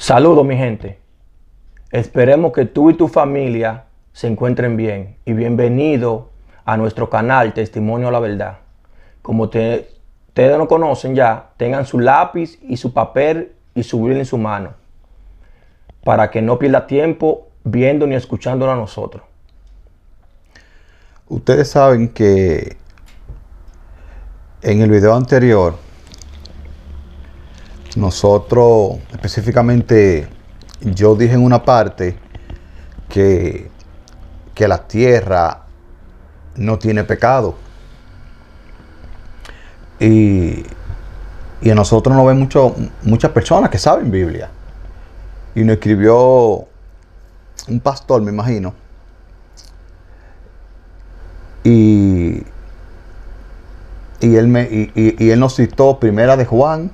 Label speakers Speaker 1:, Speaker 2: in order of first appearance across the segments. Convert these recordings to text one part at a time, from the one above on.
Speaker 1: Saludos, mi gente. Esperemos que tú y tu familia se encuentren bien y bienvenido a nuestro canal Testimonio a la Verdad. Como ustedes no conocen ya, tengan su lápiz y su papel y su Biblia en su mano para que no pierda tiempo viendo ni escuchándonos a nosotros.
Speaker 2: Ustedes saben que en el video anterior nosotros, específicamente yo dije en una parte que la tierra no tiene pecado. Y a nosotros nos ven muchas personas que saben Biblia. Y nos escribió un pastor, me imagino. Y él nos citó Primera de Juan,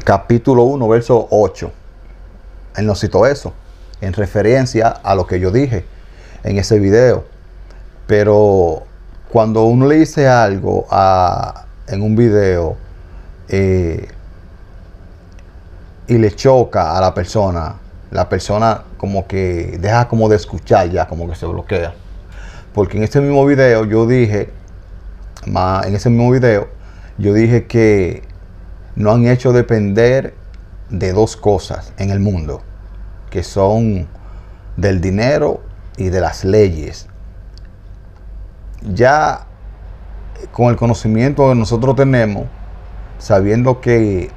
Speaker 2: capítulo 1, verso 8. Él nos citó eso, en referencia a lo que yo dije en ese video. Pero cuando uno le dice algo en un video y le choca a la persona como que deja como de escuchar, ya como que se bloquea. Porque en ese mismo video yo dije que nos han hecho depender de dos cosas en el mundo, que son del dinero y de las leyes. Ya con el conocimiento que nosotros tenemos, sabiendo que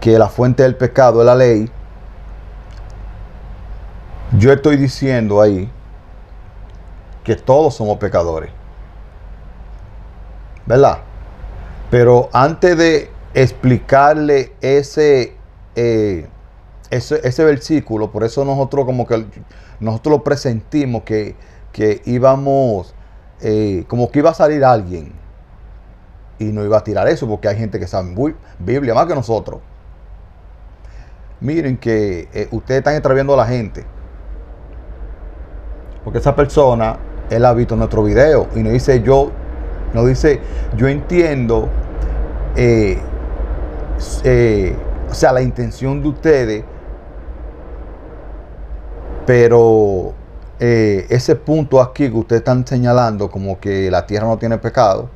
Speaker 2: la fuente del pecado es la ley, yo estoy diciendo ahí que todos somos pecadores, ¿verdad? Pero antes de explicarle ese versículo, por eso nosotros lo presentimos que íbamos, como que iba a salir alguien y no iba a tirar eso, porque hay gente que sabe Biblia más que nosotros. Miren que ustedes están extraviando a la gente, porque esa persona, él ha visto nuestro video y nos dice yo entiendo, o sea, la intención de ustedes, pero ese punto aquí que ustedes están señalando como que la tierra no tiene pecado,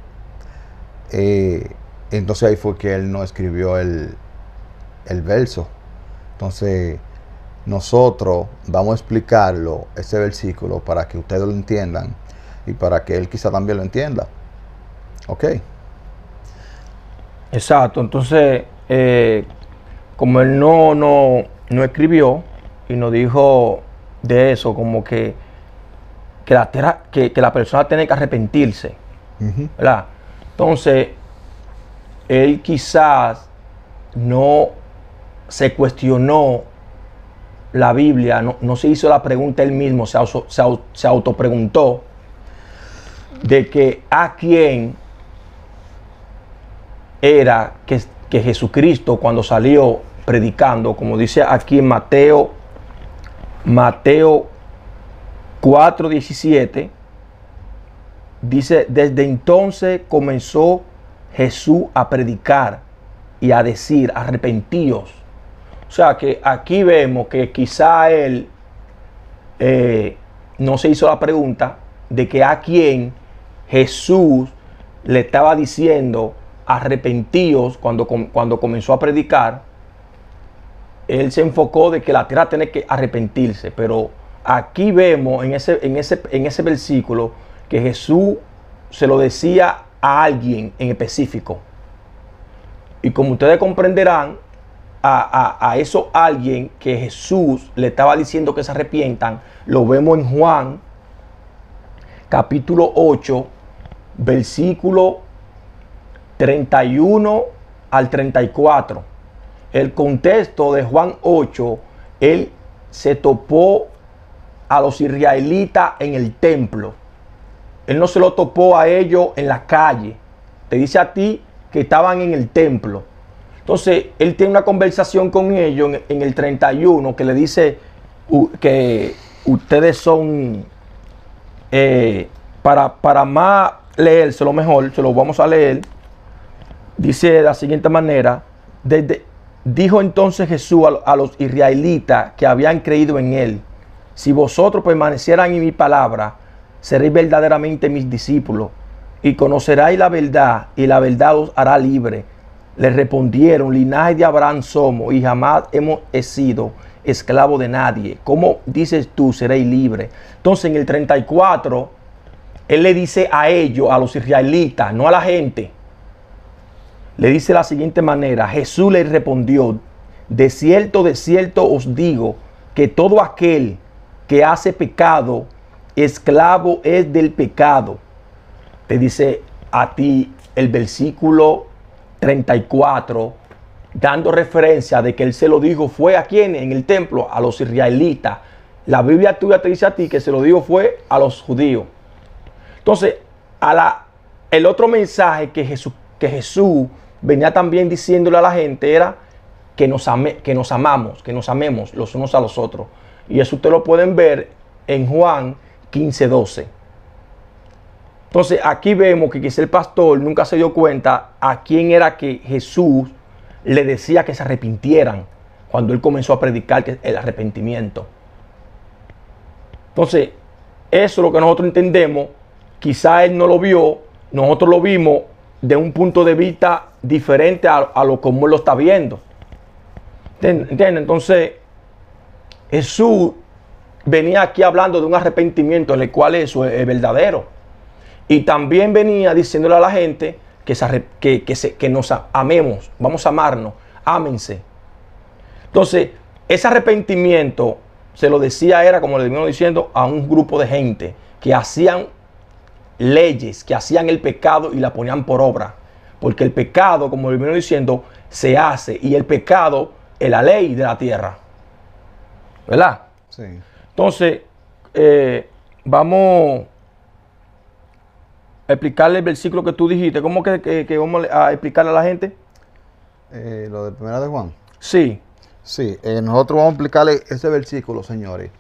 Speaker 2: entonces ahí fue que él no escribió el verso. Entonces nosotros vamos a explicarlo, ese versículo, para que ustedes lo entiendan y para que él quizá también lo entienda. ¿Ok?
Speaker 1: Exacto. Entonces, como él no escribió y nos dijo de eso, como que la persona tiene que arrepentirse, ¿verdad? Entonces, él quizás no se cuestionó la Biblia, no se hizo la pregunta él mismo, se autopreguntó de que a quién era que Jesucristo, cuando salió predicando, como dice aquí en Mateo 4:17, dice: desde entonces comenzó Jesús a predicar y a decir, arrepentíos. O sea que aquí vemos que quizá él no se hizo la pregunta de que a quién Jesús le estaba diciendo arrepentíos cuando comenzó a predicar. Él se enfocó de que la tierra tiene que arrepentirse, pero aquí vemos en ese versículo que Jesús se lo decía a alguien en específico. Y como ustedes comprenderán, a eso alguien que Jesús le estaba diciendo que se arrepientan, lo vemos en Juan capítulo 8, versículo 31 al 34. El contexto de Juan 8, él se topó a los israelitas en el templo. Él no se lo topó a ellos en la calle. Te dice a ti que estaban en el templo. Entonces, él tiene una conversación con ellos en el 31 que le dice que ustedes son, para más leérselo mejor, se lo vamos a leer. Dice de la siguiente manera: Dijo entonces Jesús a los israelitas que habían creído en él: si vosotros permanecieran en mi palabra, seréis verdaderamente mis discípulos, y conoceráis la verdad, y la verdad os hará libre. Le respondieron: linaje de Abraham somos, y jamás hemos sido esclavos de nadie. ¿Cómo dices tú, seréis libres? Entonces en el 34, él le dice a ellos, a los israelitas, no a la gente, le dice de la siguiente manera: Jesús le respondió: de cierto os digo, que todo aquel que hace pecado, esclavo es del pecado. Te dice a ti el versículo 34, dando referencia de que él se lo dijo, fue a quien en el templo, a los israelitas. La Biblia tuya te dice a ti que se lo dijo fue a los judíos. Entonces, el otro mensaje que Jesús venía también diciéndole a la gente era que nos amemos los unos a los otros. Y eso ustedes lo pueden ver en Juan 15:12. Entonces aquí vemos que quizá el pastor nunca se dio cuenta a quién era que Jesús le decía que se arrepintieran cuando él comenzó a predicar el arrepentimiento. Entonces, eso es lo que nosotros entendemos. Quizá él no lo vio, nosotros lo vimos de un punto de vista diferente a lo como él lo está viendo. ¿Entienden? Entonces, Jesús venía aquí hablando de un arrepentimiento en el cual eso es verdadero. Y también venía diciéndole a la gente que nos amemos, vamos a amarnos, ámense. Entonces, ese arrepentimiento se lo decía, era como le venimos diciendo, a un grupo de gente que hacían leyes, que hacían el pecado y la ponían por obra. Porque el pecado, como le venimos diciendo, se hace, y el pecado es la ley de la tierra. ¿Verdad?
Speaker 2: Sí.
Speaker 1: Entonces, vamos a explicarle el versículo que tú dijiste. ¿Cómo que vamos a explicarle a la gente?
Speaker 2: Lo de Primera de Juan.
Speaker 1: Sí.
Speaker 2: Sí, nosotros vamos a explicarle ese versículo, señores.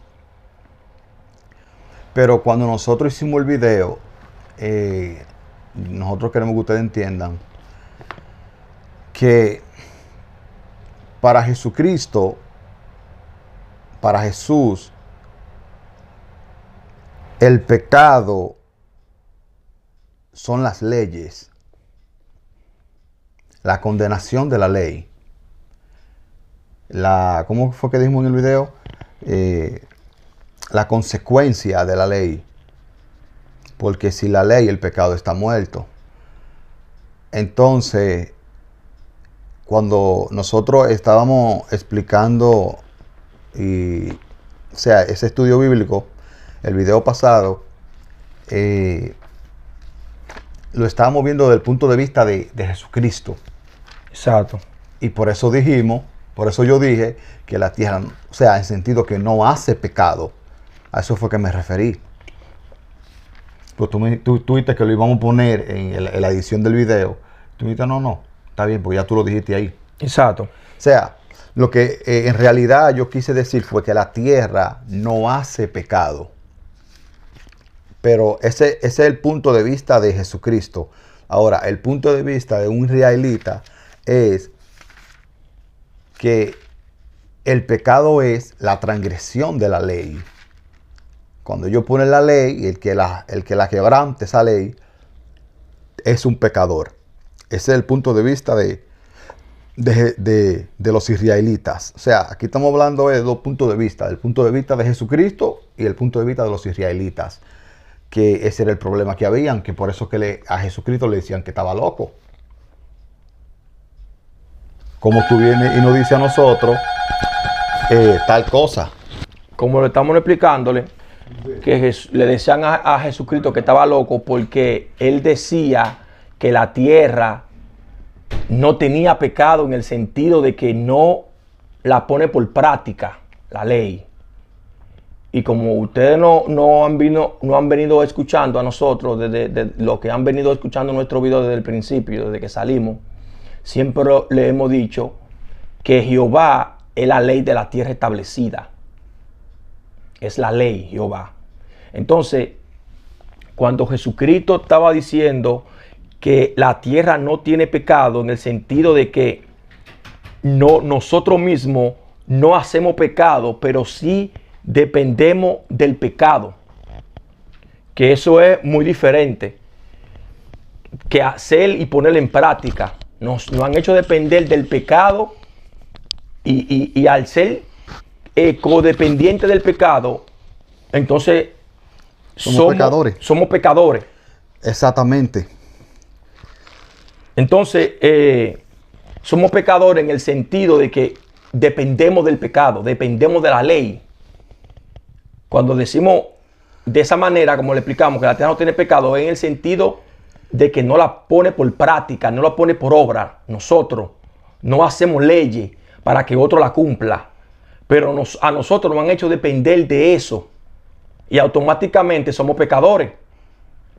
Speaker 2: Pero cuando nosotros hicimos el video, nosotros queremos que ustedes entiendan que para Jesucristo, para Jesús, el pecado son las leyes, la condenación de la ley. ¿Cómo fue que dijimos en el video? La consecuencia de la ley. Porque si la ley, el pecado está muerto. Entonces, cuando nosotros estábamos explicando ese estudio bíblico, el video pasado, lo estábamos viendo desde el punto de vista de Jesucristo.
Speaker 1: Exacto.
Speaker 2: Y por eso yo dije que la tierra, o sea, en sentido que no hace pecado. A eso fue que me referí. Pues tú dijiste que lo íbamos a poner en la edición del video. Tú dijiste, no, está bien, porque ya tú lo dijiste ahí.
Speaker 1: Exacto.
Speaker 2: O sea, lo que en realidad yo quise decir fue que la tierra no hace pecado. Pero ese es el punto de vista de Jesucristo. Ahora, el punto de vista de un israelita es que el pecado es la transgresión de la ley. Cuando ellos ponen la ley, y el que la quebrante esa ley es un pecador. Ese es el punto de vista de los israelitas. O sea, aquí estamos hablando de dos puntos de vista. El punto de vista de Jesucristo y el punto de vista de los israelitas. Que ese era el problema que habían, que por eso que a Jesucristo le decían que estaba loco. Como tú vienes y nos dices a nosotros tal cosa.
Speaker 1: Como lo estamos explicándole, que le decían a Jesucristo que estaba loco porque él decía que la tierra no tenía pecado en el sentido de que no la pone por práctica la ley. Y como ustedes no han venido escuchando a nosotros, desde lo que han venido escuchando nuestro video desde el principio, desde que salimos, siempre le hemos dicho que Jehová es la ley de la tierra establecida. Es la ley, Jehová. Entonces, cuando Jesucristo estaba diciendo que la tierra no tiene pecado, en el sentido de que nosotros mismos no hacemos pecado, pero sí dependemos del pecado. Que eso es muy diferente que hacer y poner en práctica. Nos han hecho depender del pecado y al ser codependiente del pecado, entonces
Speaker 2: pecadores.
Speaker 1: Somos pecadores.
Speaker 2: Exactamente.
Speaker 1: Entonces, somos pecadores en el sentido de que dependemos del pecado, dependemos de la ley. Cuando decimos de esa manera, como le explicamos, que la tierra no tiene pecado, es en el sentido de que no la pone por práctica, no la pone por obra. Nosotros no hacemos leyes para que otro la cumpla, pero a nosotros nos han hecho depender de eso y automáticamente somos pecadores.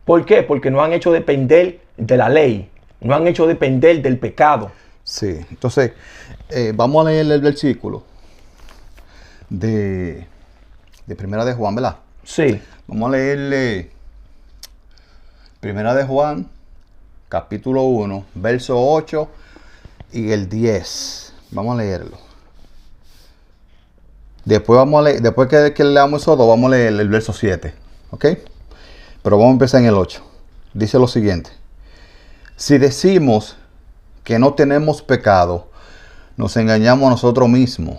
Speaker 1: ¿Por qué? Porque nos han hecho depender de la ley, nos han hecho depender del pecado.
Speaker 2: Sí, entonces vamos a leer el versículo de Primera de Juan, ¿verdad?
Speaker 1: Sí.
Speaker 2: Vamos a leerle Primera de Juan, capítulo 1, verso 8 y el 10. Vamos a leerlo. Después que leamos eso, vamos a leer el verso 7. ¿Ok? Pero vamos a empezar en el 8. Dice lo siguiente. Si decimos que no tenemos pecado, nos engañamos a nosotros mismos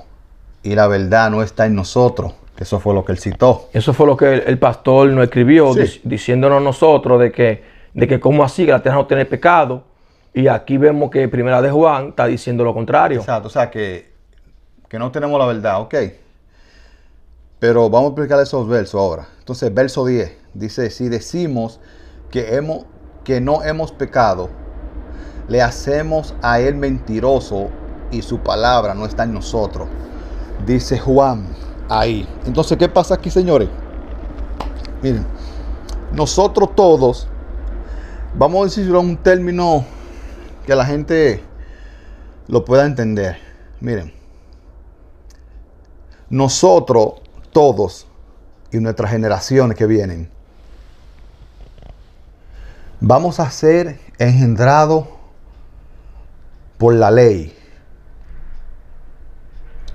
Speaker 2: y la verdad no está en nosotros. Eso fue lo que él citó.
Speaker 1: Eso fue lo que el pastor nos escribió,
Speaker 2: Sí.
Speaker 1: diciéndonos nosotros de que cómo así, que la tierra no tiene pecado. Y aquí vemos que Primera de Juan está diciendo lo contrario.
Speaker 2: Exacto, o sea que no tenemos la verdad, ok. Pero vamos a explicar esos versos ahora. Entonces, verso 10 dice, si decimos que no hemos pecado, le hacemos a él mentiroso y su palabra no está en nosotros. Dice Juan ahí. Entonces, ¿qué pasa aquí, señores? Miren, nosotros todos, vamos a decirlo en un término que la gente lo pueda entender. Miren, nosotros todos y nuestras generaciones que vienen, vamos a ser engendrados por la ley.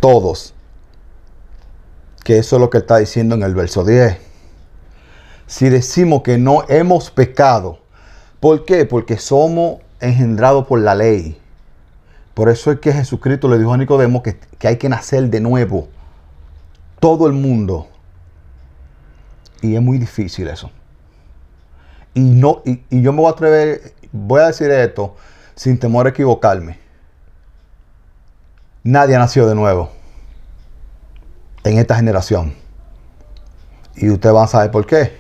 Speaker 2: Todos. Que eso es lo que está diciendo en el verso 10. Si decimos que no hemos pecado, ¿por qué? Porque somos engendrados por la ley. Por eso es que Jesucristo le dijo a Nicodemo que hay que nacer de nuevo. Todo el mundo. Y es muy difícil eso. Y yo me voy a atrever, voy a decir esto sin temor a equivocarme. Nadie nació de nuevo en esta generación. Y ustedes van a saber por qué.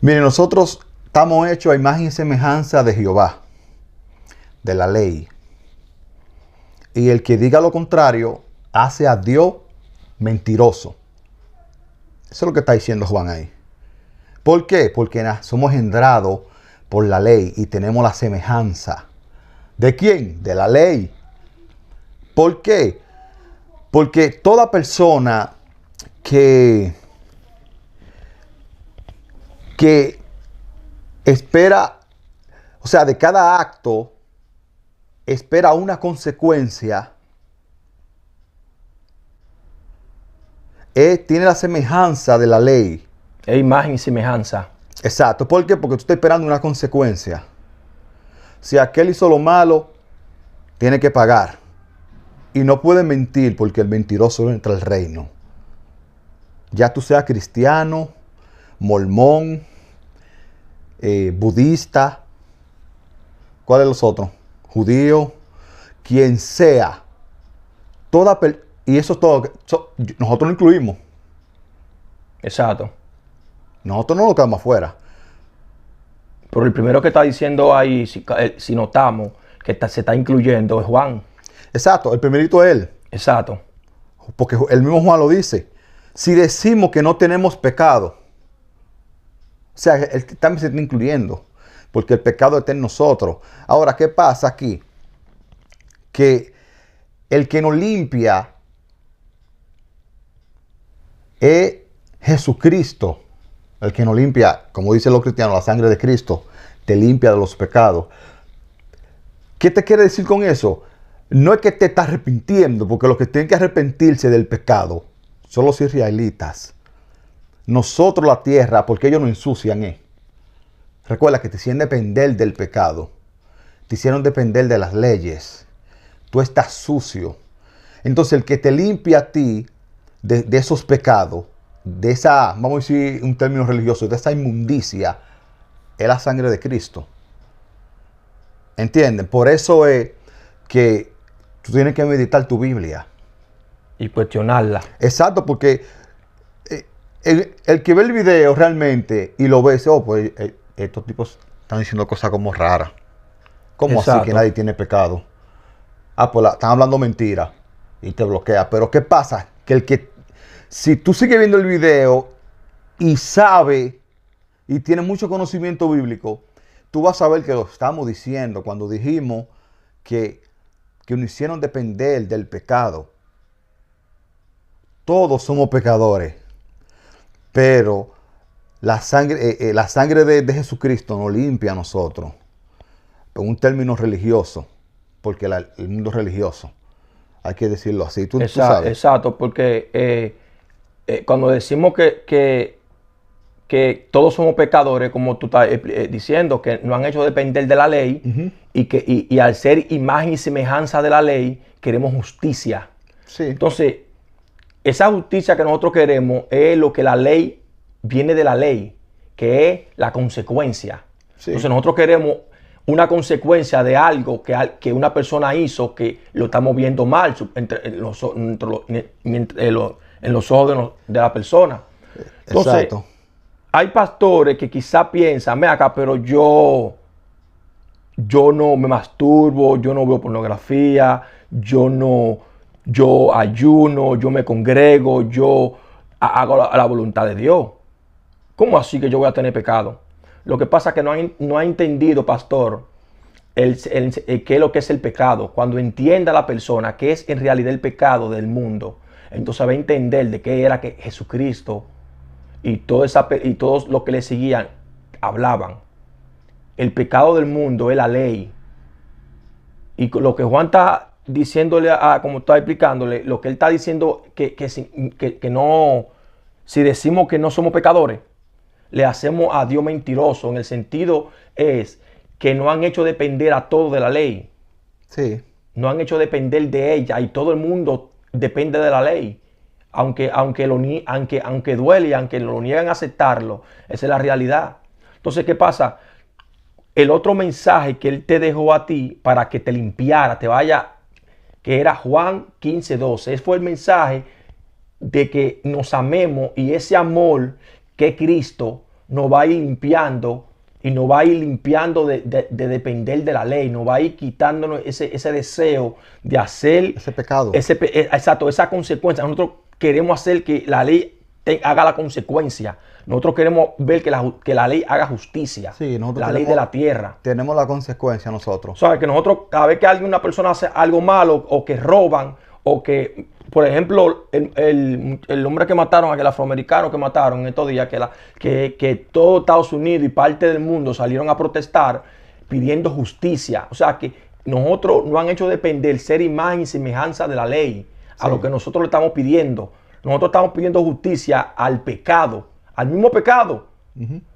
Speaker 2: Miren, nosotros estamos hechos a imagen y semejanza de Jehová, de la ley. Y el que diga lo contrario hace a Dios mentiroso. Eso es lo que está diciendo Juan ahí. ¿Por qué? Porque somos engendrados por la ley y tenemos la semejanza. ¿De quién? De la ley. ¿Por qué? Porque toda persona que espera, o sea, de cada acto, espera una consecuencia, tiene la semejanza de la ley.
Speaker 1: Es imagen y semejanza.
Speaker 2: Exacto. ¿Por qué? Porque tú estás esperando una consecuencia. Si aquel hizo lo malo, tiene que pagar. Y no puede mentir porque el mentiroso no entra al reino. Ya tú seas cristiano, mormón, budista, ¿cuál es los otros? Judío, quien sea. Y eso es todo. Nosotros lo incluimos.
Speaker 1: Exacto.
Speaker 2: Nosotros no lo quedamos afuera.
Speaker 1: Pero el primero que está diciendo ahí, si notamos que se está incluyendo, es Juan.
Speaker 2: Exacto, el primerito es él.
Speaker 1: Exacto.
Speaker 2: Porque el mismo Juan lo dice. Si decimos que no tenemos pecado, o sea, él también se está incluyendo. Porque el pecado está en nosotros. Ahora, ¿qué pasa aquí? Que el que nos limpia es Jesucristo. El que nos limpia, como dicen los cristianos, la sangre de Cristo te limpia de los pecados. ¿Qué te quiere decir con eso? no es que te estás arrepintiendo, porque los que tienen que arrepentirse del pecado son los israelitas. Nosotros la tierra, porque ellos nos ensucian. Recuerda que te hicieron depender del pecado. Te hicieron depender de las leyes. Tú estás sucio. Entonces el que te limpia a ti de esos pecados, de esa, vamos a decir un término religioso, de esa inmundicia, es la sangre de Cristo. ¿Entienden? Por eso es que tú tienes que meditar tu Biblia.
Speaker 1: Y cuestionarla.
Speaker 2: Exacto, porque el que ve el video realmente y lo ve, dice, oh, pues estos tipos están diciendo cosas como raras. ¿Cómo
Speaker 1: Exacto.
Speaker 2: así que nadie tiene pecado? Ah, pues están hablando mentira y te bloquea. Pero ¿qué pasa? Si tú sigues viendo el video y sabes y tienes mucho conocimiento bíblico, tú vas a ver que lo estamos diciendo cuando dijimos que nos hicieron depender del pecado. Todos somos pecadores, pero la sangre de Jesucristo nos limpia a nosotros. En un término religioso, porque el mundo religioso, hay que decirlo así. ¿Tú sabes?
Speaker 1: Exacto, porque cuando decimos que todos somos pecadores, como tú estás diciendo, que nos han hecho depender de la ley, y al ser imagen y semejanza de la ley, queremos justicia.
Speaker 2: Sí.
Speaker 1: Entonces, esa justicia que nosotros queremos es lo que la ley viene de la ley, que es la consecuencia.
Speaker 2: Sí.
Speaker 1: Entonces, nosotros queremos una consecuencia de algo que una persona hizo que lo estamos viendo mal en los ojos de la persona. Entonces,
Speaker 2: Exacto.
Speaker 1: hay pastores que quizás piensan, ven acá, pero yo no me masturbo, yo no veo pornografía, yo ayuno, yo me congrego, yo hago la voluntad de Dios. ¿Cómo así que yo voy a tener pecado? Lo que pasa es que no ha entendido, pastor, qué es lo que es el pecado. Cuando entienda la persona qué es en realidad el pecado del mundo, entonces va a entender de qué era que Jesucristo y todos los que le seguían hablaban. El pecado del mundo es la ley. Y lo que Juan está diciéndole, como está explicándole, lo que él está diciendo, que no, si decimos que no somos pecadores, le hacemos a Dios mentiroso. En el sentido es que no han hecho depender a todo de la ley.
Speaker 2: Sí.
Speaker 1: No han hecho depender de ella, y todo el mundo depende de la ley. Aunque duele y aunque lo niegan a aceptarlo, esa es la realidad. Entonces, ¿qué pasa? El otro mensaje que él te dejó a ti para que te limpiara, te vaya, que era Juan 15:12. Ese fue el mensaje de que nos amemos, y ese amor que Cristo nos va a ir limpiando, y nos va a ir limpiando de depender de la ley, nos va a ir quitándonos ese deseo de hacer
Speaker 2: ese pecado.
Speaker 1: Exacto, esa consecuencia. Nosotros queremos hacer que la ley haga la consecuencia. Nosotros queremos ver que la ley haga justicia.
Speaker 2: Sí,
Speaker 1: la ley de la tierra.
Speaker 2: Tenemos la consecuencia nosotros.
Speaker 1: O sea, que nosotros, cada vez que una persona hace algo malo, o que roban, o que, por ejemplo, el hombre que mataron, aquel afroamericano que mataron en estos días, que todo Estados Unidos y parte del mundo salieron a protestar pidiendo justicia. O sea, que nosotros nos han hecho depender, ser imagen y semejanza de la ley, a lo que nosotros le estamos pidiendo. Nosotros estamos pidiendo justicia al pecado, al mismo pecado,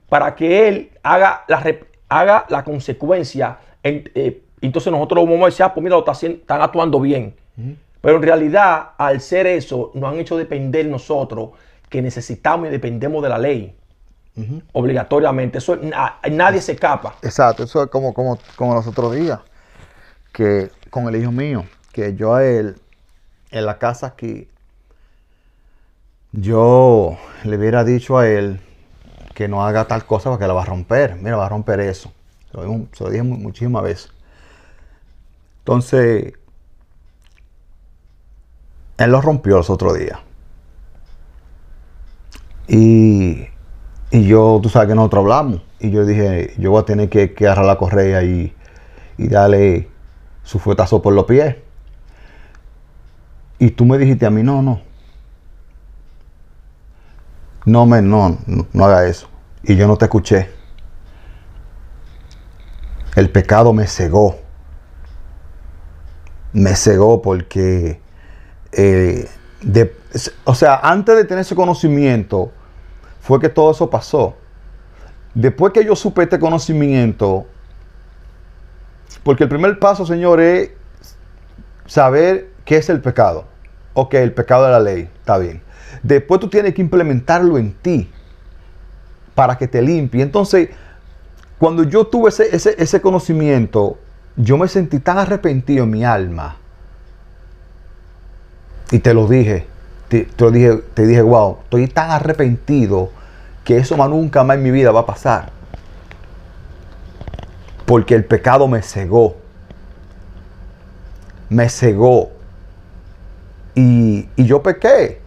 Speaker 1: para que él haga la consecuencia. Entonces nosotros vamos a decir, pues mira, están actuando bien. Pero en realidad, al ser eso, nos han hecho depender nosotros, que necesitamos y dependemos de la ley. Obligatoriamente. Eso nadie se escapa.
Speaker 2: Exacto, eso es como los otros días, que con el hijo mío, que yo a él, en la casa aquí, yo le hubiera dicho a él que no haga tal cosa porque la va a romper. Mira, va a romper eso. Se lo dije muchísimas veces. Entonces, él lo rompió los otros días. Y yo, tú sabes que nosotros hablamos. Y yo dije, yo voy a tener que agarrar la correa y darle su fuetazo por los pies. Y tú me dijiste a mí, no haga eso. Y yo no te escuché. El pecado me cegó. me cegó porque, o sea, antes de tener ese conocimiento, fue que todo eso pasó. Después que yo supe este conocimiento, porque el primer paso, Señor, es saber qué es el pecado. Ok, el pecado de la ley, está bien. Después tú tienes que implementarlo en ti para que te limpie. Entonces, cuando yo tuve ese conocimiento, yo me sentí tan arrepentido en mi alma. Y te lo dije, te dije, wow, estoy tan arrepentido que eso más nunca más en mi vida va a pasar. Porque el pecado me cegó. Me cegó. Y yo pequé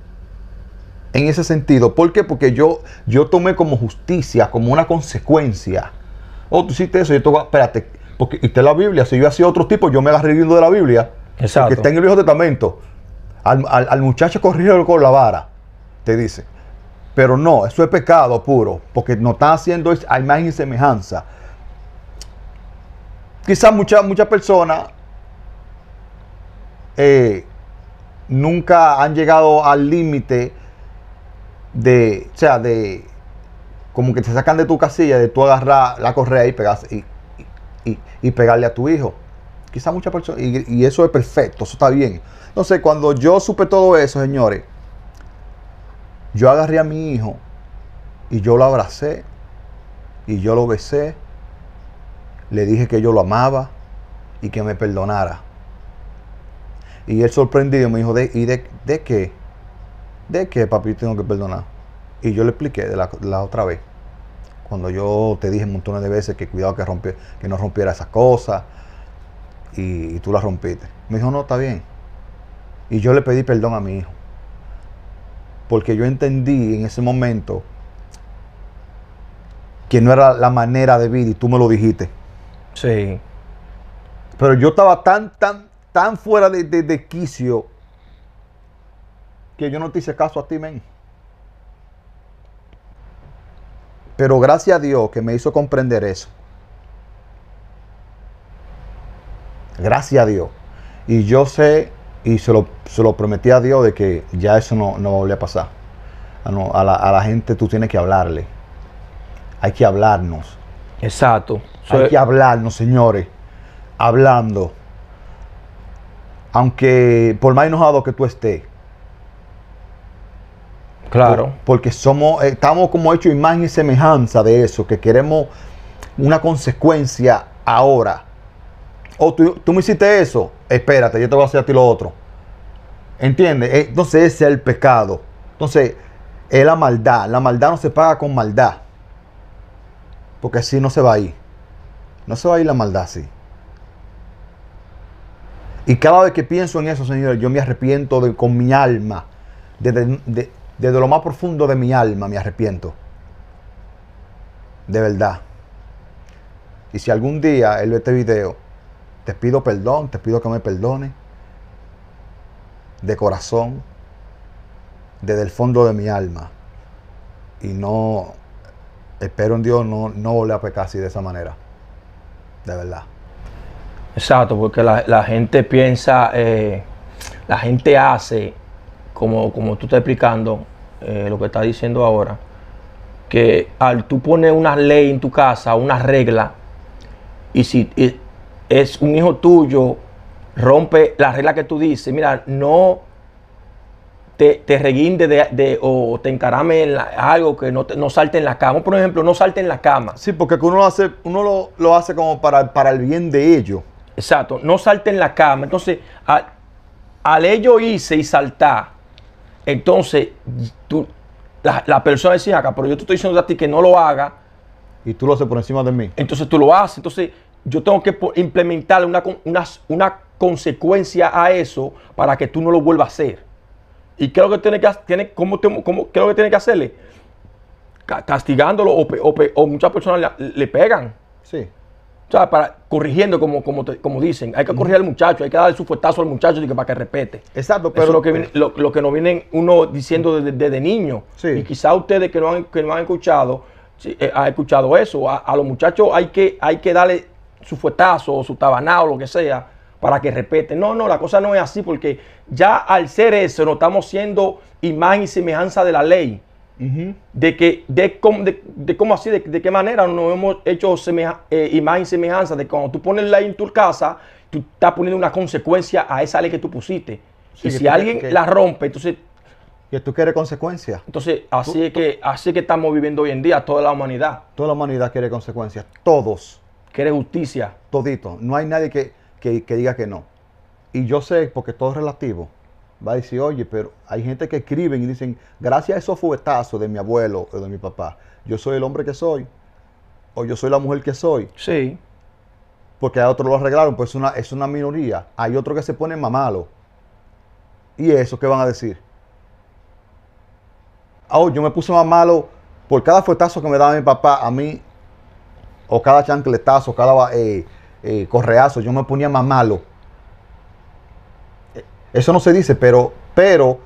Speaker 2: en ese sentido. ¿Por qué? Porque yo tomé como justicia, como una consecuencia. Oh, tú hiciste eso, yo te voy a, espérate, porque está en la Biblia. Si yo hacía otro tipo, yo me agarré de la Biblia.
Speaker 1: Exacto.
Speaker 2: Porque está en el Viejo Testamento. Al muchacho corrigió con la vara, te dice. Pero no, eso es pecado puro, porque nos están haciendo a imagen y semejanza. Quizás muchas personas nunca han llegado al límite de como que te sacan de tu casilla, de tú agarrar la correa y pegarle a tu hijo. Quizás muchas personas, y eso es perfecto, eso está bien. Entonces, cuando yo supe todo eso, señores, yo agarré a mi hijo y yo lo abracé y yo lo besé. Le dije que yo lo amaba y que me perdonara. Y él sorprendido me dijo, ¿de qué? ¿De qué, papi, tengo que perdonar? Y yo le expliqué de la otra vez. Cuando yo te dije montones de veces que cuidado que no rompiera esas cosas. Y tú las rompiste. Me dijo, no, está bien. Y yo le pedí perdón a mi hijo. Porque yo entendí en ese momento que no era la manera de vida y tú me lo dijiste.
Speaker 1: Sí.
Speaker 2: Pero yo estaba tan fuera de quicio que yo no te hice caso a ti, men. Pero gracias a Dios que me hizo comprender eso. Gracias a Dios. Y yo sé, y se lo prometí a Dios, de que ya eso no va a volver a pasar. A la gente tú tienes que hablarle. Hay que hablarnos.
Speaker 1: Exacto.
Speaker 2: Hay que hablarnos, señores. Hablando. Aunque por más enojado que tú estés.
Speaker 1: Claro.
Speaker 2: Porque estamos como hechos imagen y semejanza de eso, que queremos una consecuencia ahora. O tú me hiciste eso, espérate, yo te voy a hacer a ti lo otro. ¿Entiendes? Entonces ese es el pecado. Entonces es la maldad. La maldad no se paga con maldad. Porque así no se va a ir. No se va a ir la maldad así. Y cada vez que pienso en eso, Señor, yo me arrepiento con mi alma. Desde lo más profundo de mi alma me arrepiento. De verdad. Y si algún día él ve este video, te pido perdón, te pido que me perdone. De corazón. Desde el fondo de mi alma. Y no, espero en Dios no volver a pecar así de esa manera. De verdad.
Speaker 1: Exacto, porque la gente piensa, la gente hace, como tú estás explicando, lo que estás diciendo ahora, que al tú poner una ley en tu casa, una regla, y si es un hijo tuyo, rompe la regla que tú dices, mira, no te reguinde o te encarame en algo que no salte en la cama. Por ejemplo, no salte en la cama.
Speaker 2: Sí, porque uno lo hace como para el bien de ellos.
Speaker 1: Exacto, no salte en la cama. Entonces, al ello irse y saltar, entonces la persona decía acá, pero yo te estoy diciendo a ti que no lo haga.
Speaker 2: Y tú lo haces por encima de mí.
Speaker 1: Entonces tú lo haces. Entonces yo tengo que implementar una consecuencia a eso para que tú no lo vuelvas a hacer. ¿Y qué es lo que tiene que qué es lo que tiene que hacerle? Castigándolo o muchas personas le pegan.
Speaker 2: Sí.
Speaker 1: O sea, corrigiendo, como dicen. Hay que corregir al muchacho, hay que darle su fuetazo al muchacho para que respete.
Speaker 2: Exacto, pero
Speaker 1: eso es lo que nos viene uno diciendo desde niño.
Speaker 2: Sí.
Speaker 1: Y quizá ustedes que no han escuchado, han escuchado eso. A los muchachos hay que darle su fuetazo o su tabanao, lo que sea, para que respeten. No, la cosa no es así, porque ya al ser eso, no estamos siendo imagen y semejanza de la ley. De cómo así, de qué manera nos hemos hecho imagen y semejanza, de cuando tú pones ley en tu casa, tú estás poniendo una consecuencia a esa ley que tú pusiste. Sí, y si alguien la rompe, entonces...
Speaker 2: Que tú quieres consecuencias.
Speaker 1: Entonces, así es que estamos viviendo hoy en día, toda la humanidad.
Speaker 2: Toda la humanidad quiere consecuencias. Todos.
Speaker 1: Quiere justicia.
Speaker 2: Todito. No hay nadie que diga que no. Y yo sé, porque todo es relativo. Va a decir, oye, pero hay gente que escriben y dicen, gracias a esos fuetazos de mi abuelo o de mi papá, yo soy el hombre que soy. O yo soy la mujer que soy.
Speaker 1: Sí.
Speaker 2: Porque a otros lo arreglaron, pues es una minoría. Hay otros que se ponen mamalo. ¿Y eso qué van a decir? Oh, yo me puse más malo por cada fuetazo que me daba mi papá a mí, o cada chancletazo, cada correazo, yo me ponía más malo. Eso no se dice, pero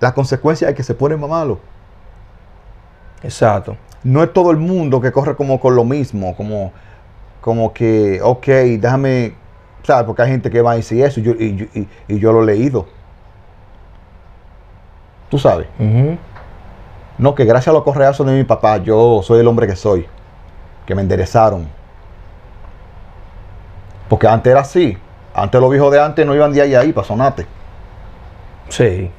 Speaker 2: la consecuencia es que se pone más malo.
Speaker 1: Exacto.
Speaker 2: No es todo el mundo que corre como con lo mismo, como que, ok, déjame, ¿sabes? Porque hay gente que va a decir eso y yo lo he leído. Tú sabes. No, que gracias a los correazos de mi papá, yo soy el hombre que soy. Que me enderezaron. Porque antes era así. Antes los viejos de antes no iban de ahí para sonate.
Speaker 1: Sí.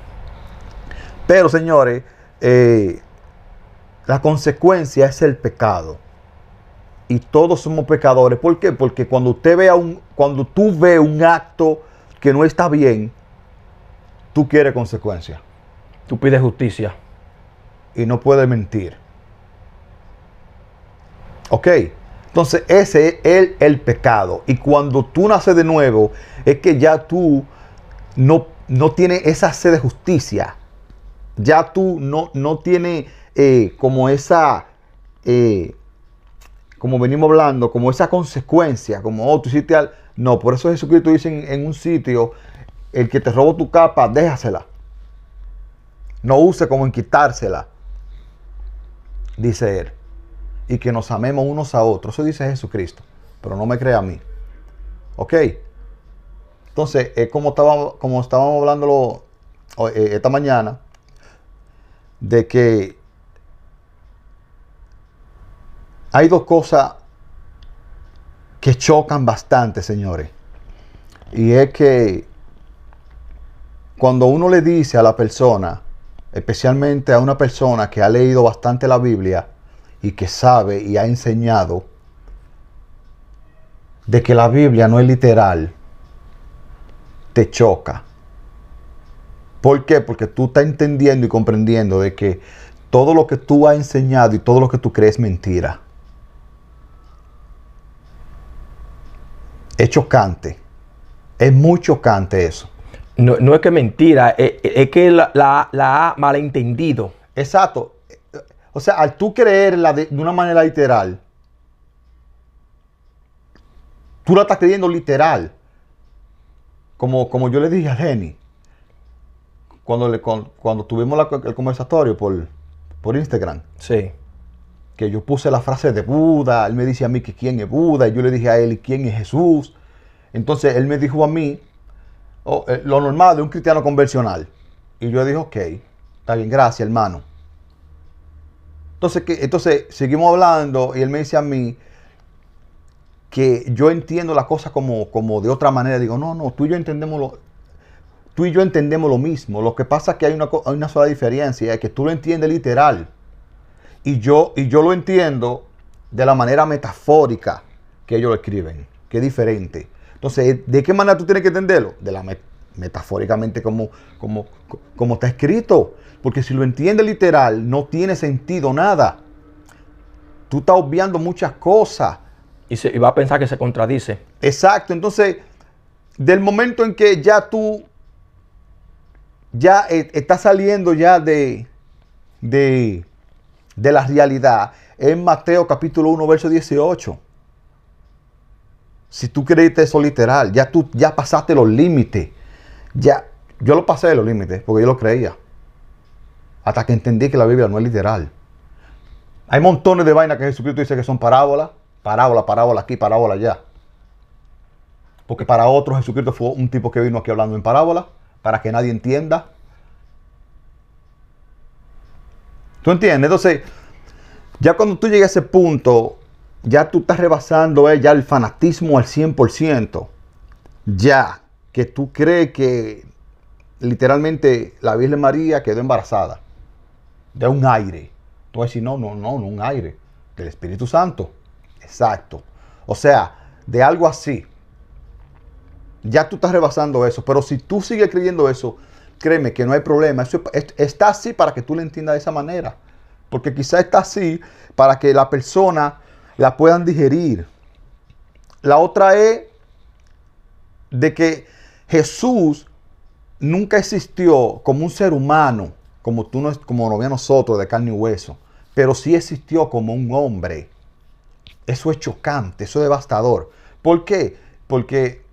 Speaker 2: Pero, señores, la consecuencia es el pecado. Y todos somos pecadores. ¿Por qué? Porque cuando tú ves un acto que no está bien, tú quieres consecuencia.
Speaker 1: Tú pides justicia.
Speaker 2: Y no puede mentir. Ok. Entonces ese es el pecado. Y cuando tú naces de nuevo, es que ya tú no tienes esa sed de justicia. Ya tú no tienes como esa, como venimos hablando, como esa consecuencia, como, oh, tú hiciste algo. No, por eso Jesucristo dice en un sitio, el que te robó tu capa, déjasela. No use como en quitársela. Dice él, y que nos amemos unos a otros. Eso dice Jesucristo, pero no me crea a mí. ¿Ok? Entonces, como estábamos hablándolo esta mañana, de que hay dos cosas que chocan bastante, señores. Y es que cuando uno le dice a la persona, especialmente a una persona que ha leído bastante la Biblia y que sabe y ha enseñado de que la Biblia no es literal, te choca. ¿Por qué? Porque tú estás entendiendo y comprendiendo de que todo lo que tú has enseñado y todo lo que tú crees es mentira. Es chocante. Es muy chocante eso.
Speaker 1: No es que mentira, es que la ha malentendido.
Speaker 2: Exacto. O sea, al tú creerla de una manera literal, tú la estás creyendo literal. Como yo le dije a Jenny, cuando tuvimos el conversatorio por Instagram.
Speaker 1: Sí.
Speaker 2: Que yo puse la frase de Buda, él me dice a mí que quién es Buda, y yo le dije a él quién es Jesús. Entonces él me dijo a mí, lo normal de un cristiano convencional. Y yo dije, ok, está bien, gracias, hermano. Entonces seguimos hablando y él me dice a mí que yo entiendo las cosas como de otra manera. Digo, no, tú y yo entendemos lo mismo. Lo que pasa es que hay una sola diferencia, es que tú lo entiendes literal. Y yo lo entiendo de la manera metafórica que ellos lo escriben, que es diferente. Entonces, ¿de qué manera tú tienes que entenderlo? Metafóricamente como está escrito. Porque si lo entiendes literal, no tiene sentido nada. Tú estás obviando muchas cosas.
Speaker 1: Y va a pensar que se contradice.
Speaker 2: Exacto. Entonces, del momento en que ya tú estás saliendo ya de la realidad, en Mateo capítulo 1, verso 18. Si tú creíste eso literal, ya pasaste los límites. Yo lo pasé de los límites porque yo lo creía. Hasta que entendí que la Biblia no es literal. Hay montones de vainas que Jesucristo dice que son parábolas. Parábola aquí, parábola allá. Porque para otros Jesucristo fue un tipo que vino aquí hablando en parábola, para que nadie entienda. ¿Tú entiendes? Entonces, ya cuando tú llegas a ese punto, ya tú estás rebasando ya el fanatismo al 100%. Ya que tú crees que literalmente la Virgen María quedó embarazada de un aire. Tú vas a decir, no un aire, del Espíritu Santo. Exacto. O sea, de algo así. Ya tú estás rebasando eso. Pero si tú sigues creyendo eso, créeme que no hay problema. Eso está así para que tú lo entiendas de esa manera. Porque quizá está así para que la persona la puedan digerir. La otra es de que Jesús nunca existió como un ser humano, como nos ve a nosotros de carne y hueso, pero sí existió como un hombre. Eso es chocante, eso es devastador. ¿Por qué? Porque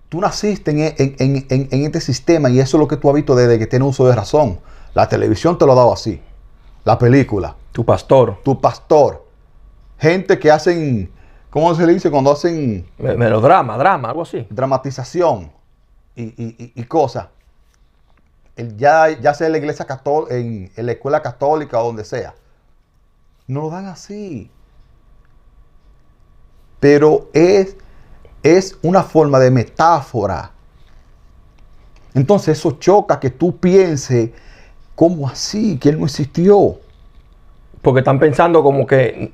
Speaker 2: tú naciste en este sistema y eso es lo que tú has visto desde que tienes uso de razón. La televisión te lo ha dado así. La película.
Speaker 1: Tu pastor.
Speaker 2: Tu pastor. Gente que hacen, ¿cómo se le dice? Cuando hacen
Speaker 1: Melodrama, drama, algo así.
Speaker 2: dramatización y cosas. Ya sea en la iglesia católica, en la escuela católica o donde sea. No lo dan así. Pero es una forma de metáfora. Entonces eso choca que tú pienses, ¿cómo así? Que él no existió.
Speaker 1: Porque están pensando como que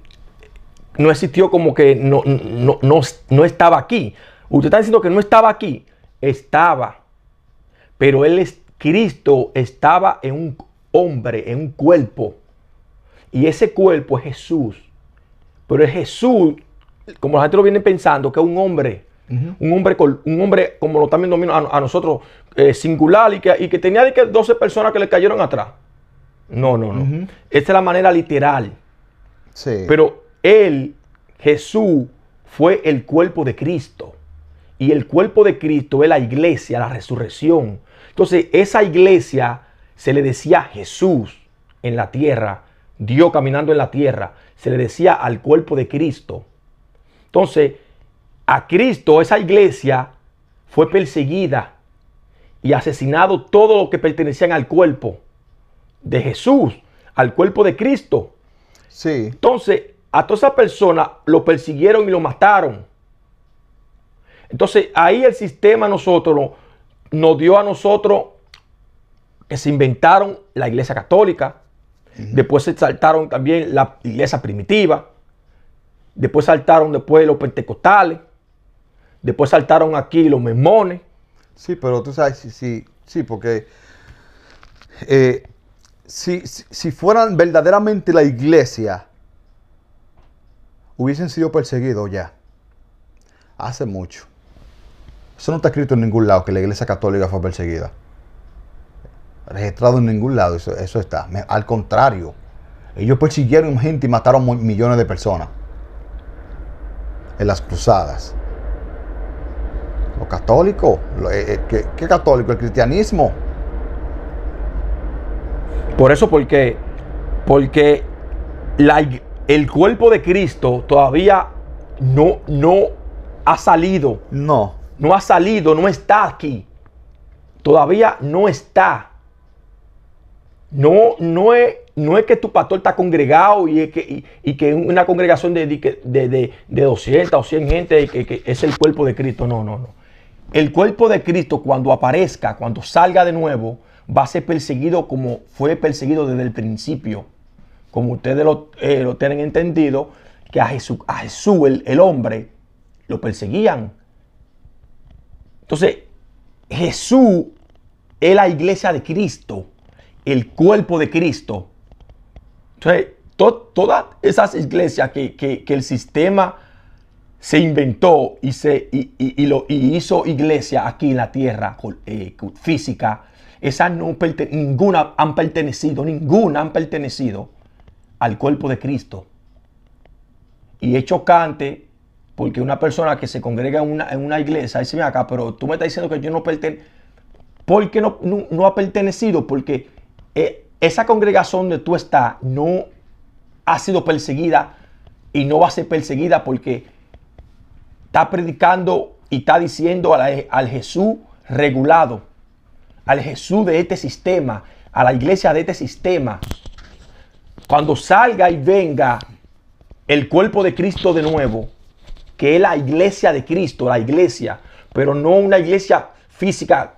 Speaker 1: no existió, como que no estaba aquí. Usted está diciendo que no estaba aquí. Estaba. Pero Cristo estaba en un hombre, en un cuerpo. Y ese cuerpo es Jesús. Pero es Jesús, como la gente lo viene pensando, que es un hombre. Un hombre como lo están viendo a nosotros, singular, y que tenía 12 personas que le cayeron atrás. No. Esta es la manera literal.
Speaker 2: Sí.
Speaker 1: Pero Jesús, fue el cuerpo de Cristo. Y el cuerpo de Cristo es la iglesia, la resurrección. Entonces, esa iglesia se le decía Jesús en la tierra, Dios caminando en la tierra. Se le decía al cuerpo de Cristo. Entonces, a Cristo, esa iglesia, fue perseguida y asesinado todo lo que pertenecían al cuerpo de Jesús, al cuerpo de Cristo.
Speaker 2: Sí.
Speaker 1: Entonces, a todas esas personas lo persiguieron y lo mataron. Entonces, ahí el sistema nos dio a nosotros que se inventaron la iglesia católica. Después se saltaron también la iglesia primitiva. Después saltaron los pentecostales. Después saltaron aquí los mormones.
Speaker 2: Sí, pero tú sabes, sí, porque si fueran verdaderamente la iglesia, hubiesen sido perseguidos ya. Hace mucho. Eso no está escrito en ningún lado, que la iglesia católica fue perseguida. Registrado en ningún lado, eso está. Al contrario, ellos persiguieron gente y mataron millones de personas en las cruzadas. Los católicos, ¿qué católico? El cristianismo.
Speaker 1: Por eso, porque el cuerpo de Cristo todavía no ha salido. No ha salido, no está aquí. Todavía no está. No es que tu pastor está congregado y que una congregación de 200 o 100 gente que es el cuerpo de Cristo. No. El cuerpo de Cristo, cuando aparezca, cuando salga de nuevo, va a ser perseguido como fue perseguido desde el principio. Como ustedes lo tienen entendido, que a Jesús el hombre, lo perseguían. Entonces, Jesús es la iglesia de Cristo, el cuerpo de Cristo. Entonces, todas esas iglesias que el sistema se inventó y hizo iglesia aquí en la tierra física, esas ninguna han pertenecido al cuerpo de Cristo. Y es chocante porque una persona que se congrega en una iglesia dice, mira acá, pero tú me estás diciendo que yo no pertenezco. ¿Por qué no ha pertenecido? Porque esa congregación donde tú estás no ha sido perseguida y no va a ser perseguida porque está predicando y está diciendo al Jesús regulado, al Jesús de este sistema, a la iglesia de este sistema. Cuando salga y venga el cuerpo de Cristo de nuevo, que es la iglesia de Cristo, la iglesia, pero no una iglesia física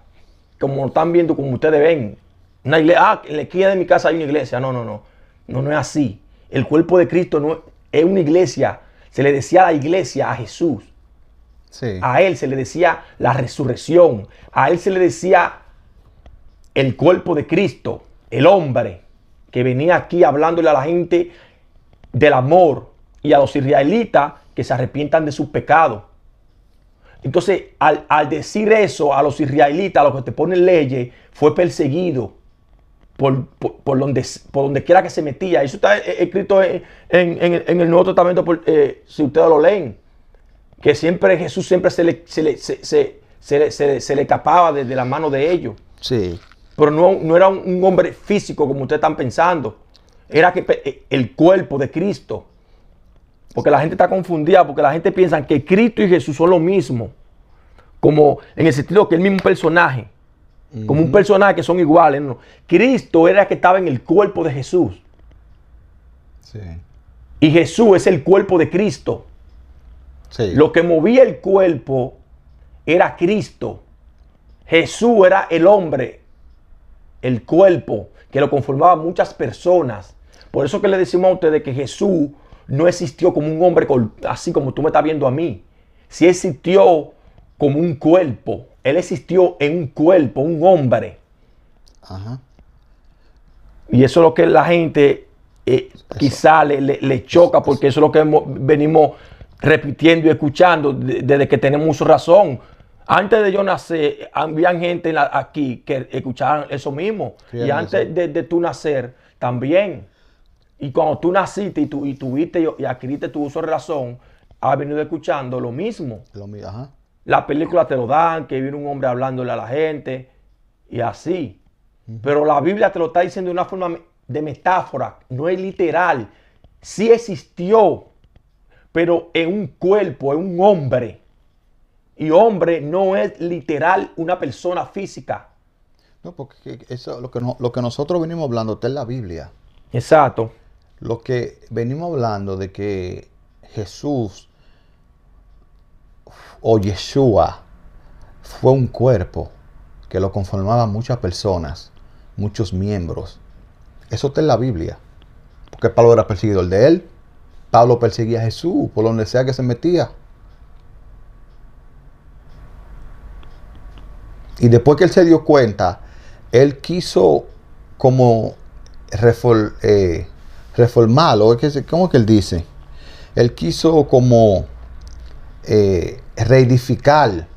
Speaker 1: como están viendo, como ustedes ven. Una iglesia, en la esquina de mi casa hay una iglesia. No es así. El cuerpo de Cristo no es una iglesia. Se le decía a la iglesia a Jesús.
Speaker 2: Sí.
Speaker 1: A él se le decía la resurrección. A él se le decía el cuerpo de Cristo, el hombre que venía aquí hablándole a la gente del amor y a los israelitas que se arrepientan de sus pecados. Entonces, al decir eso a los israelitas, a los que te ponen leyes, fue perseguido por donde quiera que se metía. Eso está escrito en el Nuevo Testamento, si ustedes lo leen, que siempre Jesús siempre se le escapaba de la mano de ellos.
Speaker 2: Sí.
Speaker 1: Pero no era un hombre físico como ustedes están pensando. Era el cuerpo de Cristo. Porque la gente está confundida, porque la gente piensa que Cristo y Jesús son lo mismo. Como en el sentido que el mismo personaje. Como un personaje que son iguales. No. Cristo era el que estaba en el cuerpo de Jesús.
Speaker 2: Sí.
Speaker 1: Y Jesús es el cuerpo de Cristo.
Speaker 2: Sí.
Speaker 1: Lo que movía el cuerpo era Cristo. Jesús era el hombre, el cuerpo, que lo conformaban muchas personas. Por eso que le decimos a ustedes que Jesús no existió como un hombre así como tú me estás viendo a mí. Sí existió como un cuerpo. Él existió en un cuerpo, un hombre.
Speaker 2: Ajá.
Speaker 1: Y eso es lo que la gente quizá le choca, porque eso es lo que venimos repitiendo y escuchando desde que tenemos uso razón. Antes de yo nacer, había gente aquí que escuchaban eso mismo. Y antes de tú nacer, también. Y cuando tú naciste y tuviste y adquiriste tu uso de razón, has venido escuchando lo mismo.
Speaker 2: Ajá.
Speaker 1: La película te lo dan, que viene un hombre hablándole a la gente y así. Pero la Biblia te lo está diciendo de una forma de metáfora, no es literal. Sí existió, pero en un cuerpo, en un hombre. Y hombre no es literal una persona física.
Speaker 2: No, porque eso lo que nosotros venimos hablando está en la Biblia.
Speaker 1: Exacto.
Speaker 2: Lo que venimos hablando de que Jesús o Yeshua fue un cuerpo que lo conformaban muchas personas, muchos miembros. Eso está en la Biblia. Porque Pablo era perseguidor de él. Pablo perseguía a Jesús por donde sea que se metía. Y después que él se dio cuenta, él quiso como reformarlo. ¿Cómo es que él dice? Él quiso como reedificar.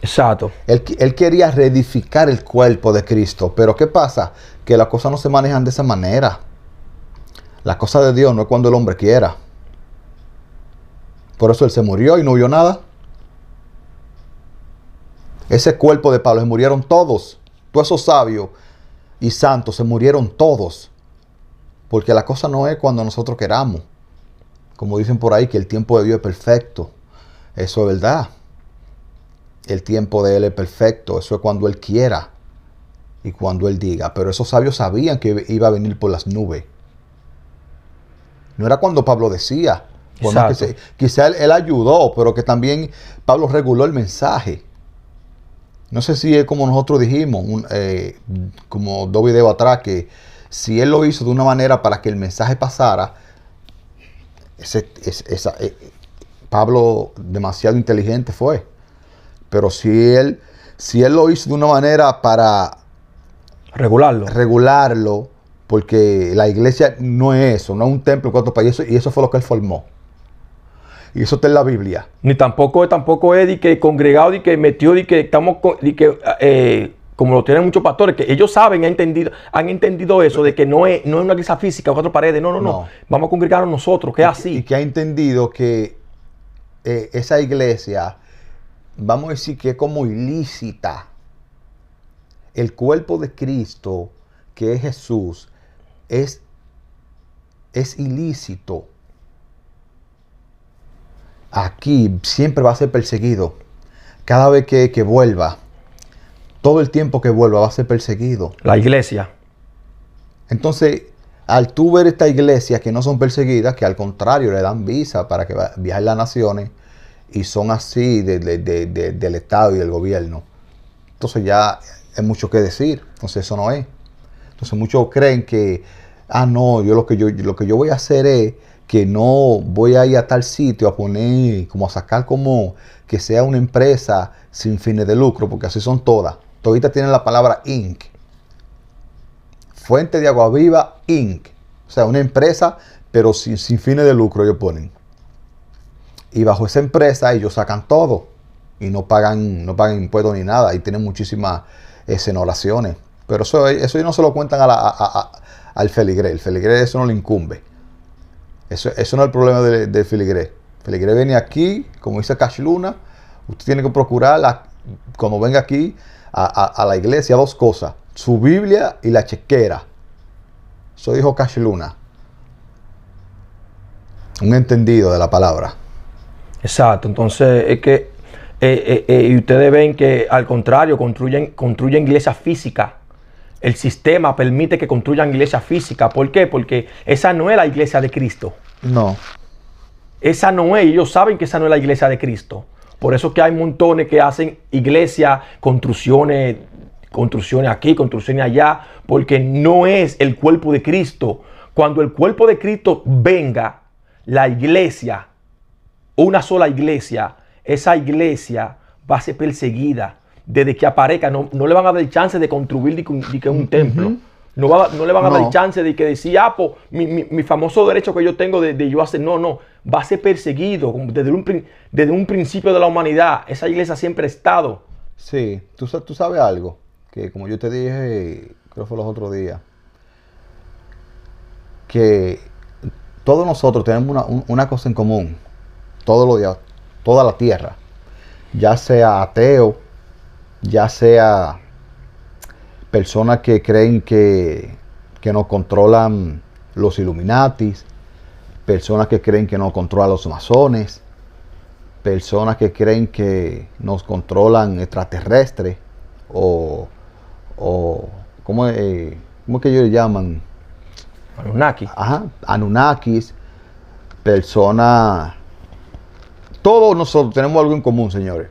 Speaker 1: Exacto.
Speaker 2: Él quería reedificar el cuerpo de Cristo. Pero ¿qué pasa? Que las cosas no se manejan de esa manera. La cosa de Dios no es cuando el hombre quiera. Por eso él se murió y no vio nada. Ese cuerpo de Pablo se murieron todos. Todos esos sabios y santos se murieron todos. Porque la cosa no es cuando nosotros queramos. Como dicen por ahí que el tiempo de Dios es perfecto. Eso es verdad. El tiempo de Él es perfecto. Eso es cuando Él quiera y cuando Él diga. Pero esos sabios sabían que iba a venir por las nubes. No era cuando Pablo decía. Bueno, quizá él ayudó, pero que también Pablo reguló el mensaje. No sé si es como nosotros dijimos, como 2 videos atrás, que si él lo hizo de una manera para que el mensaje pasara, Pablo demasiado inteligente fue. Pero si él lo hizo de una manera para regularlo, porque la iglesia no es eso, no es un templo en 4 países, y eso fue lo que él formó. Y eso está en la Biblia.
Speaker 1: Ni tampoco es de que congregado, de que metió, de que estamos, como lo tienen muchos pastores, que ellos saben, han entendido eso, de que no es una iglesia física, 4 paredes, no. Vamos a congregarnos nosotros, que es así.
Speaker 2: Y que ha entendido que esa iglesia, vamos a decir que es como ilícita. El cuerpo de Cristo, que es Jesús, es ilícito. aquí siempre va a ser perseguido. Cada vez que vuelva, todo el tiempo que vuelva va a ser perseguido.
Speaker 1: La iglesia.
Speaker 2: Entonces, al tú ver estas iglesias que no son perseguidas, que al contrario le dan visa para que viajen las naciones, y son así del Estado y del gobierno, entonces ya hay mucho que decir. Entonces eso no es. Entonces muchos creen que, no, lo que yo voy a hacer es que no voy a ir a tal sitio a poner, como a sacar como que sea una empresa sin fines de lucro, porque así son todas. Toditas tienen la palabra Inc. Fuente de Agua Viva Inc. O sea, una empresa, pero sin fines de lucro ellos ponen. Y bajo esa empresa ellos sacan todo. Y no pagan impuestos ni nada. Y tienen muchísimas exoneraciones. Pero eso ellos no se lo cuentan al feligrés. El feligrés eso no le incumbe. Eso no es el problema del feligrés. El feligrés viene aquí, como dice Cash Luna. Usted tiene que procurar, cuando venga aquí a la iglesia, dos cosas. Su Biblia y la chequera. Eso dijo Cash Luna. Un entendido de la palabra.
Speaker 1: Exacto. Entonces, es que y ustedes ven que al contrario, construyen iglesias físicas. El sistema permite que construyan iglesias físicas. ¿Por qué? Porque esa no es la iglesia de Cristo.
Speaker 2: No.
Speaker 1: Esa no es. Ellos saben que esa no es la iglesia de Cristo. Por eso que hay montones que hacen iglesias, construcciones aquí, construcciones allá, porque no es el cuerpo de Cristo. Cuando el cuerpo de Cristo venga, la iglesia, una sola iglesia, esa iglesia va a ser perseguida. Desde que aparezca, no le van a dar chance de construir de un templo. No le van a dar chance de que decir, pues mi famoso derecho que yo tengo de yo hacer. No, va a ser perseguido desde un principio de la humanidad. Esa iglesia siempre ha estado.
Speaker 2: Sí, tú sabes algo, que como yo te dije, creo que fue los otros días, que todos nosotros tenemos una cosa en común, todos los días, toda la tierra, ya sea ateo, ya sea personas que creen que nos controlan los Illuminatis, personas que creen que nos controlan los masones, personas que creen que nos controlan extraterrestres o ¿cómo es que ellos le llaman?
Speaker 1: Anunnaki.
Speaker 2: Ajá, Anunnakis, personas. Todos nosotros tenemos algo en común, señores.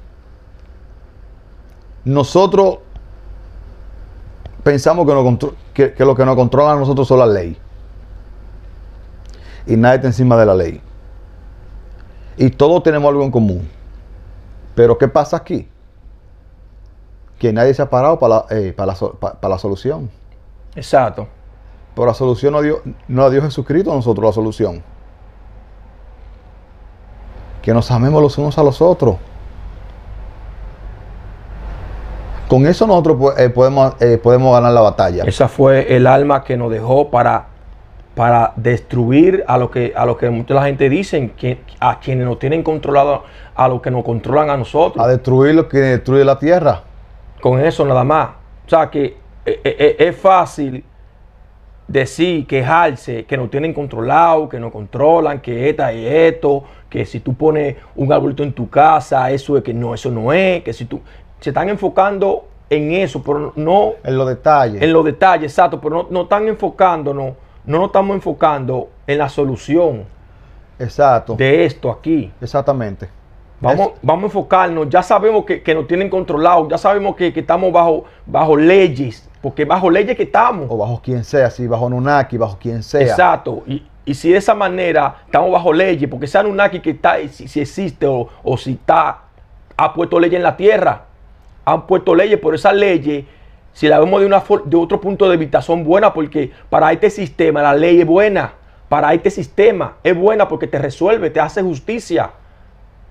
Speaker 2: Nosotros pensamos que lo que nos controla a nosotros son la ley. Y nadie está encima de la ley. Y todos tenemos algo en común. Pero ¿qué pasa aquí? Que nadie se ha parado para la solución.
Speaker 1: Exacto.
Speaker 2: Pero la solución no la dio Jesucristo a nosotros, la solución. Que nos amemos los unos a los otros. Con eso nosotros podemos ganar la batalla.
Speaker 1: Esa fue el alma que nos dejó para destruir a lo que mucha gente dice, a quienes nos tienen controlado, a los que nos controlan a nosotros.
Speaker 2: A destruir lo que destruye la tierra.
Speaker 1: Con eso nada más. O sea que es fácil decir, quejarse, que nos tienen controlado, que nos controlan, que esta y esto, que si tú pones un arbolito en tu casa, eso no es, que si tú... Se están enfocando en eso, pero no...
Speaker 2: En los detalles.
Speaker 1: En los detalles, exacto, pero no están enfocándonos, no nos estamos enfocando en la solución.
Speaker 2: Exacto.
Speaker 1: De esto aquí.
Speaker 2: Exactamente.
Speaker 1: Vamos a enfocarnos, ya sabemos que nos tienen controlados, ya sabemos que estamos bajo leyes, porque bajo leyes que estamos.
Speaker 2: O bajo quien sea, si bajo Anunnaki, bajo quien sea.
Speaker 1: Exacto, y si de esa manera estamos bajo leyes, porque ese Anunnaki que está, si existe o si está, ha puesto leyes en la tierra, han puesto leyes, por esas leyes, si la vemos de otro punto de vista, son buenas porque para este sistema la ley es buena, para este sistema es buena porque te resuelve, te hace justicia.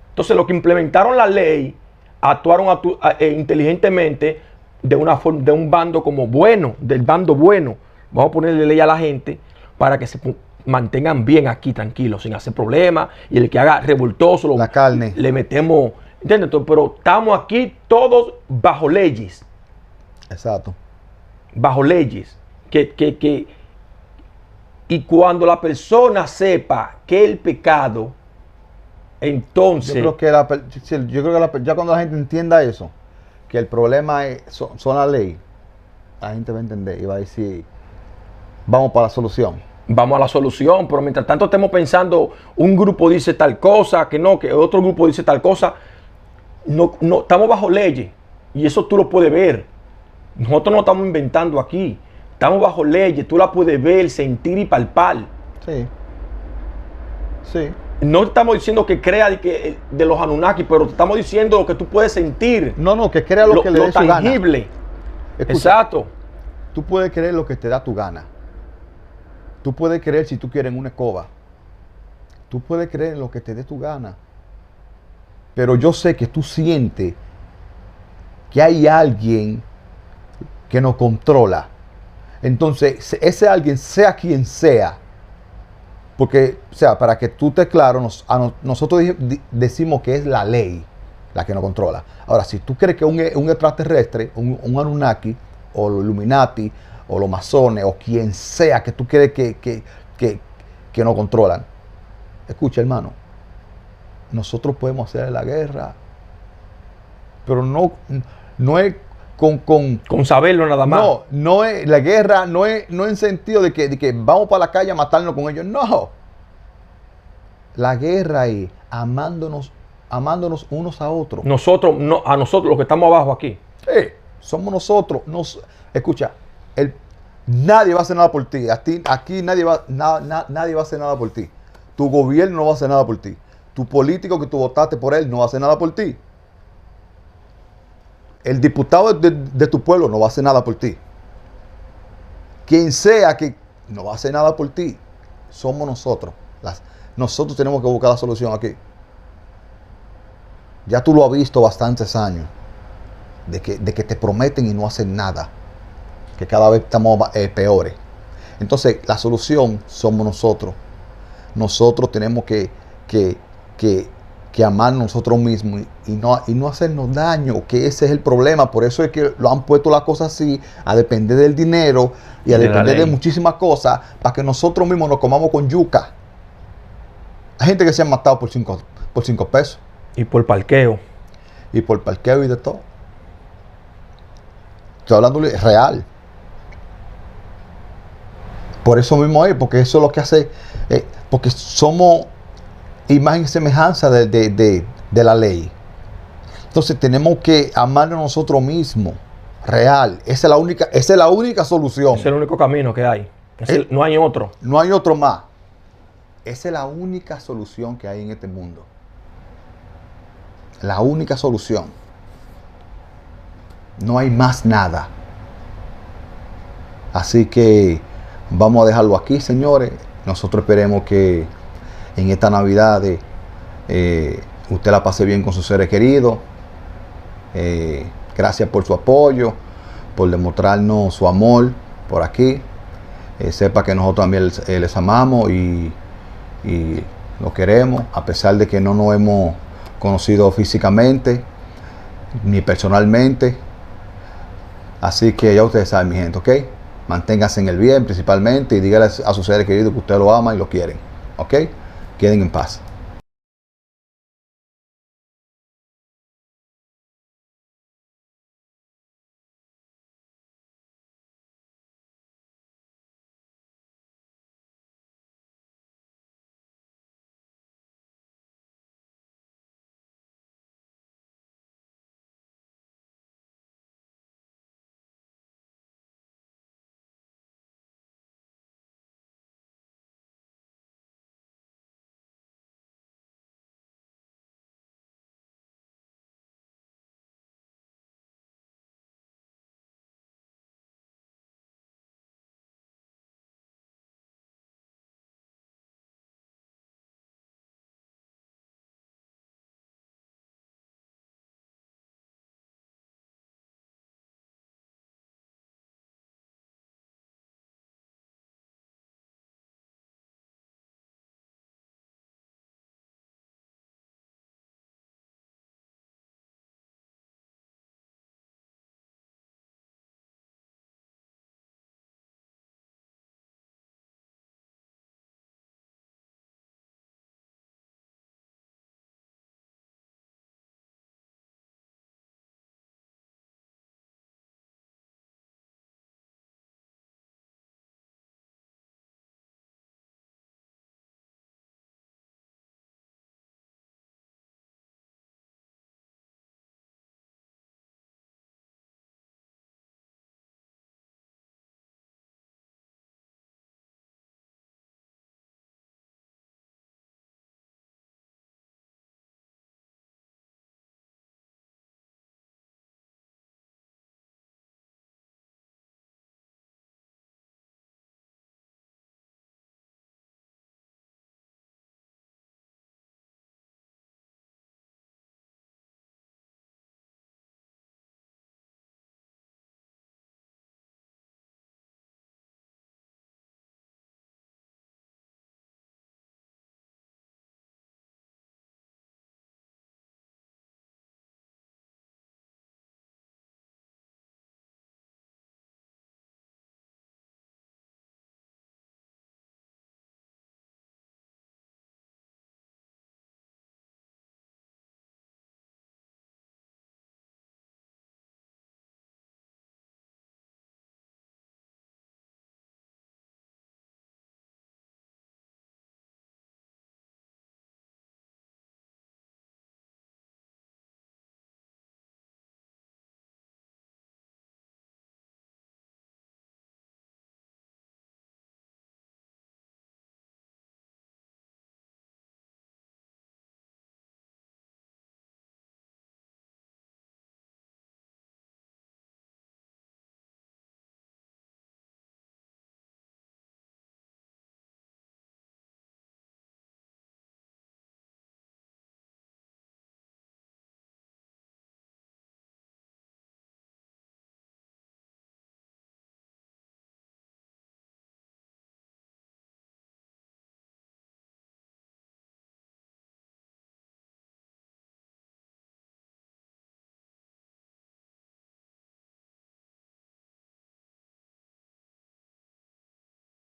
Speaker 1: Entonces los que implementaron la ley actuaron inteligentemente de un bando como bueno, del bando bueno. Vamos a ponerle ley a la gente para que se mantengan bien aquí, tranquilos, sin hacer problemas. Y el que haga revoltoso,
Speaker 2: la carne,
Speaker 1: le metemos, ¿entiendes? Pero estamos aquí todos bajo leyes.
Speaker 2: Exacto.
Speaker 1: Bajo leyes. Y cuando la persona sepa que el pecado Entonces,
Speaker 2: Yo creo que ya cuando la gente entienda eso, que el problema son la ley, la gente va a entender y va a decir, vamos para la solución.
Speaker 1: vamos a la solución, pero mientras tanto estemos pensando, un grupo dice tal cosa, que no, que otro grupo dice tal cosa, no, estamos bajo leyes y eso tú lo puedes ver. Nosotros no estamos inventando aquí, estamos bajo leyes, tú la puedes ver, sentir y palpar.
Speaker 2: Sí. Sí.
Speaker 1: No estamos diciendo que crea de los Anunnaki, pero te estamos diciendo lo que tú puedes sentir.
Speaker 2: No, que crea lo que le dé su gana.
Speaker 1: tangible.
Speaker 2: Escucha,
Speaker 1: Exacto.
Speaker 2: tú puedes creer lo que te da tu gana. Tú puedes creer si tú quieres en una escoba. Tú puedes creer en lo que te dé tu gana. Pero yo sé que tú sientes que hay alguien que nos controla. Entonces, ese alguien, sea quien sea, porque, o sea, para que tú estés claro, nosotros decimos que es la ley la que nos controla. Ahora, si tú crees que un extraterrestre, un Anunnaki, o los Illuminati, o los masones, o quien sea que tú crees que nos controlan, escucha, hermano, nosotros podemos hacer la guerra, pero no es
Speaker 1: con saberlo nada más.
Speaker 2: No es la guerra, no es en sentido de que vamos para la calle a matarnos con ellos. No. La guerra es amándonos unos a otros.
Speaker 1: Nosotros, no, a nosotros los que estamos abajo aquí.
Speaker 2: Sí, somos nosotros. Escucha, nadie va a hacer nada por ti. Aquí nadie va a hacer nada por ti. Tu gobierno no va a hacer nada por ti. Tu político que tú votaste por él no va a hacer nada por ti. El diputado de tu pueblo no va a hacer nada por ti. Quien sea que no va a hacer nada por ti, somos nosotros. Nosotros tenemos que buscar la solución aquí. Ya tú lo has visto bastantes años, de que te prometen y no hacen nada. Que cada vez estamos peores. Entonces, la solución somos nosotros. Nosotros tenemos que amarnos nosotros mismos y no hacernos daño, que ese es el problema. Por eso es que lo han puesto las cosas así, a depender del dinero y a depender de muchísimas cosas, para que nosotros mismos nos comamos con yuca. Hay gente que se ha matado por 5 pesos.
Speaker 1: Y por parqueo.
Speaker 2: Y por parqueo y de todo. Estoy hablando real. Por eso mismo es, porque eso es lo que hace, porque somos imagen y semejanza de la ley. Entonces tenemos que amarnos nosotros mismos, real. Esa es la única solución.
Speaker 1: Es el único camino que hay. No hay otro.
Speaker 2: No hay otro más. Esa es la única solución que hay en este mundo. La única solución. No hay más nada. Así que vamos a dejarlo aquí, señores. Nosotros esperemos que en esta Navidad usted la pase bien con sus seres queridos. Gracias por su apoyo, por demostrarnos su amor por aquí. Sepa que nosotros también les amamos y los queremos, a pesar de que no nos hemos conocido físicamente ni personalmente. Así que ya ustedes saben, mi gente, ¿ok? Manténganse en el bien principalmente y díganle a sus seres queridos que usted lo ama y lo quieren, ¿ok? Queden en paz.